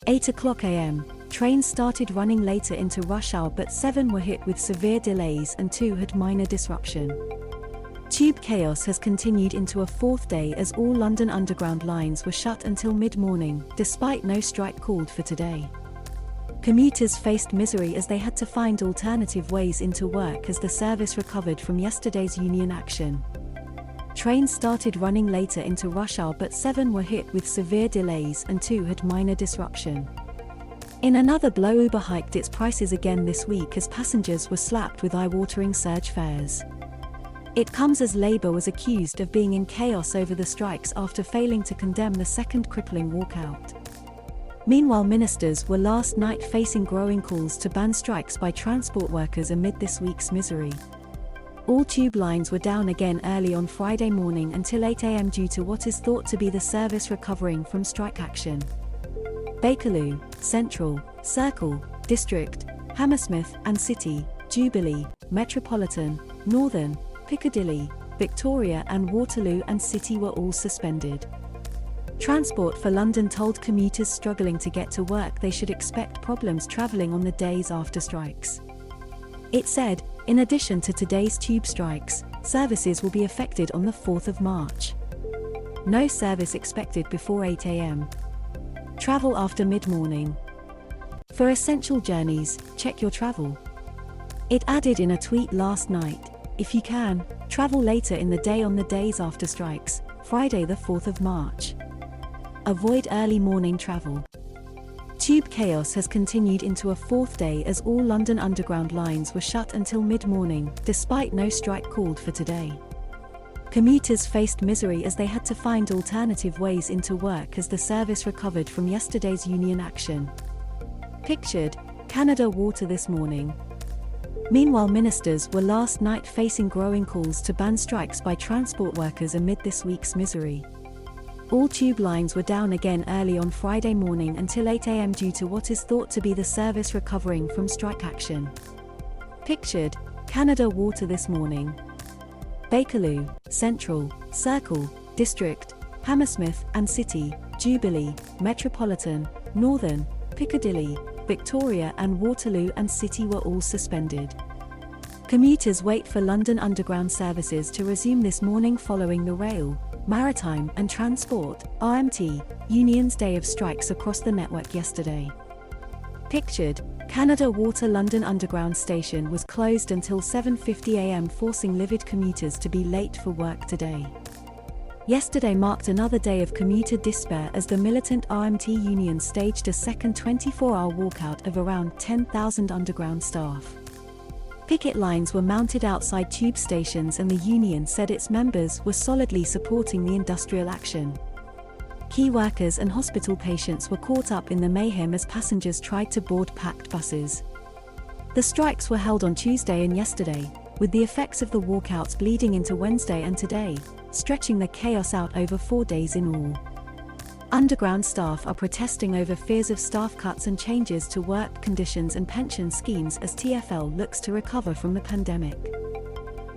8 o'clock a.m., trains started running later into rush hour, but 7 were hit with severe delays and 2 had minor disruption. Tube chaos has continued into a fourth day as all London Underground lines were shut until mid-morning, despite no strike called for today. Commuters faced misery as they had to find alternative ways into work as the service recovered from yesterday's union action. Trains started running later into rush hour, but 7 were hit with severe delays and 2 had minor disruption. In another blow, Uber hiked its prices again this week as passengers were slapped with eye-watering surge fares. It comes as Labour was accused of being in chaos over the strikes after failing to condemn the second crippling walkout. Meanwhile, ministers were last night facing growing calls to ban strikes by transport workers amid this week's misery. All tube lines were down again early on Friday morning until 8 a.m. due to what is thought to be the service recovering from strike action. Bakerloo, Central, Circle, District, Hammersmith and City, Jubilee, Metropolitan, Northern, Piccadilly, Victoria and Waterloo and City were all suspended. Transport for London told commuters struggling to get to work they should expect problems travelling on the days after strikes. It said, in addition to today's tube strikes, services will be affected on the 4th of March. No service expected before 8 a.m. Travel after mid-morning. For essential journeys, check your travel. It added in a tweet last night, if you can, travel later in the day on the days after strikes, Friday the 4th of March. Avoid early morning travel. Tube chaos has continued into a fourth day as all London Underground lines were shut until mid-morning, despite no strike called for today. Commuters faced misery as they had to find alternative ways into work as the service recovered from yesterday's union action. Pictured, Canada Water this morning. Meanwhile, ministers were last night facing growing calls to ban strikes by transport workers amid this week's misery. All tube lines were down again early on Friday morning until 8 a.m. due to what is thought to be the service recovering from strike action. Pictured, Canada Water this morning. Bakerloo, Central, Circle, District, Hammersmith and City, Jubilee, Metropolitan, Northern, Piccadilly, Victoria and Waterloo and City were all suspended. Commuters wait for London Underground services to resume this morning following the Rail, Maritime and Transport (RMT) Union's day of strikes across the network yesterday. Pictured, Canada Water London Underground station was closed until 7:50 a.m. forcing livid commuters to be late for work today. Yesterday marked another day of commuter despair as the militant RMT union staged a second 24-hour walkout of around 10,000 underground staff. Picket lines were mounted outside tube stations and the union said its members were solidly supporting the industrial action. Key workers and hospital patients were caught up in the mayhem as passengers tried to board packed buses. The strikes were held on Tuesday and yesterday, with the effects of the walkouts bleeding into Wednesday and today, stretching the chaos out over 4 days in all. Underground staff are protesting over fears of staff cuts and changes to work conditions and pension schemes as TfL looks to recover from the pandemic.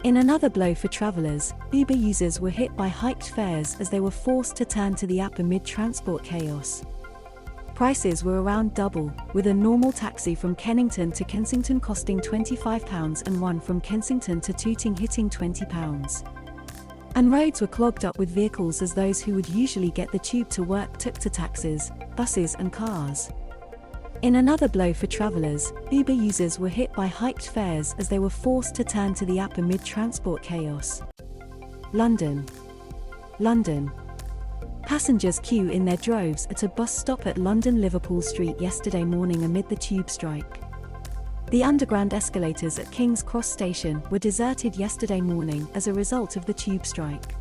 In another blow for travellers, Uber users were hit by hiked fares as they were forced to turn to the app amid transport chaos. Prices were around double, with a normal taxi from Kennington to Kensington costing £25 and one from Kensington to Tooting hitting £20. And roads were clogged up with vehicles as those who would usually get the tube to work took to taxis, buses and cars. In another blow for travellers, Uber users were hit by hiked fares as they were forced to turn to the app amid transport chaos. London. Passengers queue in their droves at a bus stop at London Liverpool Street yesterday morning amid the tube strike. The underground escalators at King's Cross Station were deserted yesterday morning as a result of the tube strike.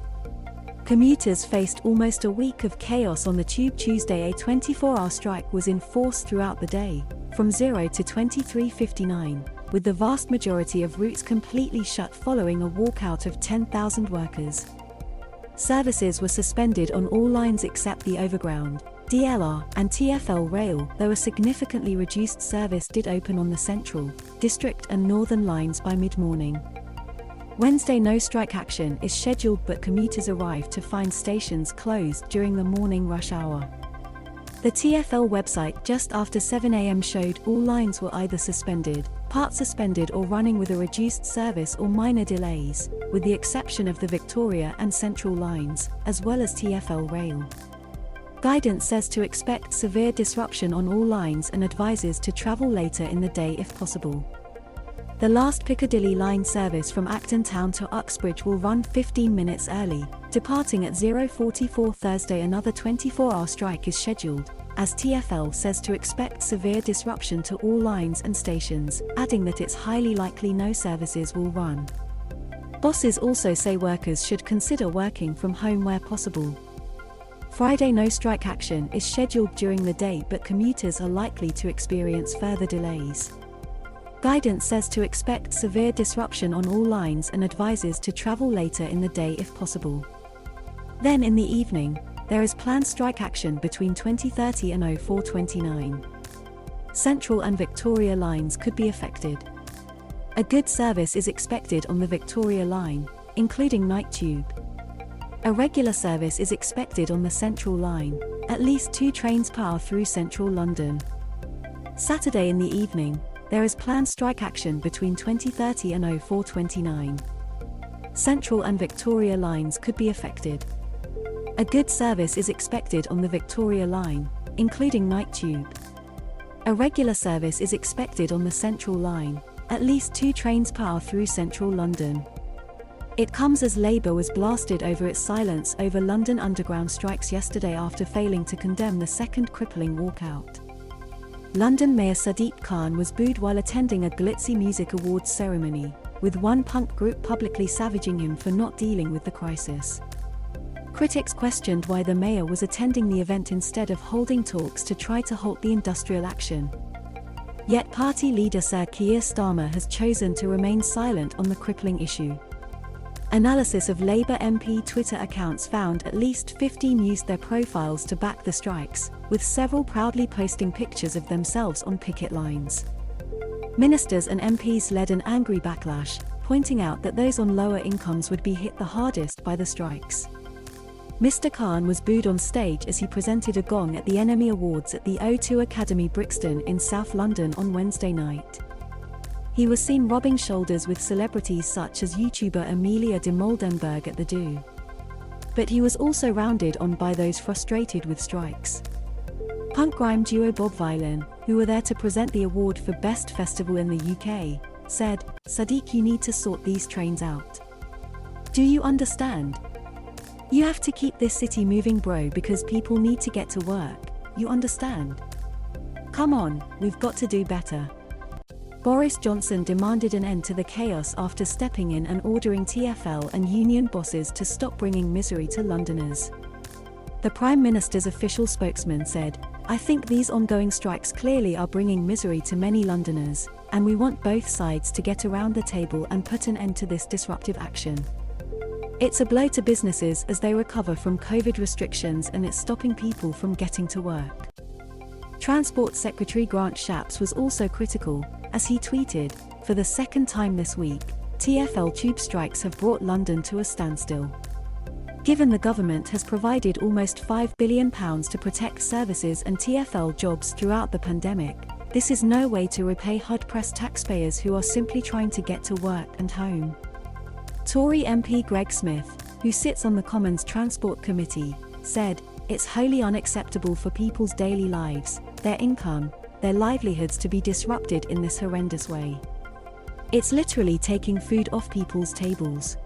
Commuters faced almost a week of chaos on the tube Tuesday. A 24-hour strike was in force throughout the day, from 0 to 23:59, with the vast majority of routes completely shut following a walkout of 10,000 workers. Services were suspended on all lines except the Overground, DLR, and TfL rail, though a significantly reduced service did open on the Central, District and Northern lines by mid-morning. Wednesday no strike action is scheduled, but commuters arrived to find stations closed during the morning rush hour. The TfL website just after 7 a.m. showed all lines were either suspended, part suspended or running with a reduced service or minor delays, with the exception of the Victoria and Central lines, as well as TfL Rail. Guidance says to expect severe disruption on all lines and advises to travel later in the day if possible. The last Piccadilly line service from Acton Town to Uxbridge will run 15 minutes early, departing at 0:44 Thursday. Another 24-hour strike is scheduled, as TfL says to expect severe disruption to all lines and stations, adding that it's highly likely no services will run. Bosses also say workers should consider working from home where possible. Friday no strike action is scheduled during the day, but commuters are likely to experience further delays. Guidance says to expect severe disruption on all lines and advises to travel later in the day if possible. Then in the evening, there is planned strike action between 20:30 and 04:29. Central and Victoria lines could be affected. A good service is expected on the Victoria line, including night tube. A regular service is expected on the Central line, at least 2 trains power through Central London. Saturday in the evening, there is planned strike action between 20:30 and 04:29. Central and Victoria lines could be affected. A good service is expected on the Victoria line, including night tube. A regular service is expected on the Central line, at least 2 trains power through Central London. It comes as Labour was blasted over its silence over London Underground strikes yesterday after failing to condemn the second crippling walkout. London Mayor Sadiq Khan was booed while attending a glitzy music awards ceremony, with one punk group publicly savaging him for not dealing with the crisis. Critics questioned why the mayor was attending the event instead of holding talks to try to halt the industrial action. Yet party leader Sir Keir Starmer has chosen to remain silent on the crippling issue. Analysis of Labour MP Twitter accounts found at least 15 used their profiles to back the strikes, with several proudly posting pictures of themselves on picket lines. Ministers and MPs led an angry backlash, pointing out that those on lower incomes would be hit the hardest by the strikes. Mr. Khan was booed on stage as he presented a gong at the NME Awards at the O2 Academy Brixton in South London on Wednesday night. He was seen rubbing shoulders with celebrities such as YouTuber Amelia de Moldenberg at the Do. But he was also rounded on by those frustrated with strikes. Punk grime duo Bob Vylan, who were there to present the award for Best Festival in the UK, said, "Sadiq, you need to sort these trains out. Do you understand? You have to keep this city moving, bro, because people need to get to work, you understand? Come on, we've got to do better." Boris Johnson demanded an end to the chaos after stepping in and ordering TfL and union bosses to stop bringing misery to Londoners. The Prime Minister's official spokesman said, "I think these ongoing strikes clearly are bringing misery to many Londoners, and we want both sides to get around the table and put an end to this disruptive action. It's a blow to businesses as they recover from COVID restrictions, and it's stopping people from getting to work." Transport Secretary Grant Shapps was also critical, as he tweeted, "For the second time this week, TfL tube strikes have brought London to a standstill. Given the government has provided almost £5 billion to protect services and TfL jobs throughout the pandemic, this is no way to repay hard-pressed taxpayers who are simply trying to get to work and home." Tory MP Greg Smith, who sits on the Commons Transport Committee, said, "It's wholly unacceptable for people's daily lives, their income, their livelihoods to be disrupted in this horrendous way. It's literally taking food off people's tables.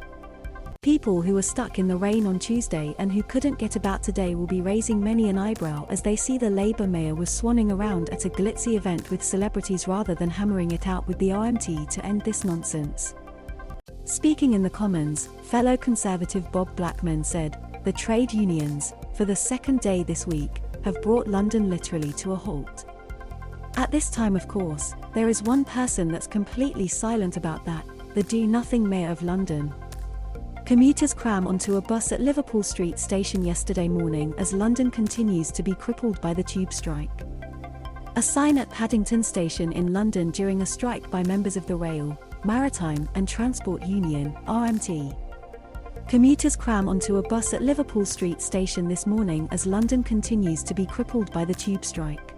People who were stuck in the rain on Tuesday and who couldn't get about today will be raising many an eyebrow as they see the Labour mayor was swanning around at a glitzy event with celebrities rather than hammering it out with the RMT to end this nonsense." Speaking in the Commons, fellow Conservative Bob Blackman said, "The trade unions, for the second day this week, have brought London literally to a halt. At this time, of course, there is one person that's completely silent about that, the do-nothing Mayor of London." Commuters cram onto a bus at Liverpool Street Station yesterday morning as London continues to be crippled by the tube strike. A sign at Paddington Station in London during a strike by members of the Rail, Maritime and Transport Union, RMT. Commuters cram onto a bus at Liverpool Street Station this morning as London continues to be crippled by the tube strike.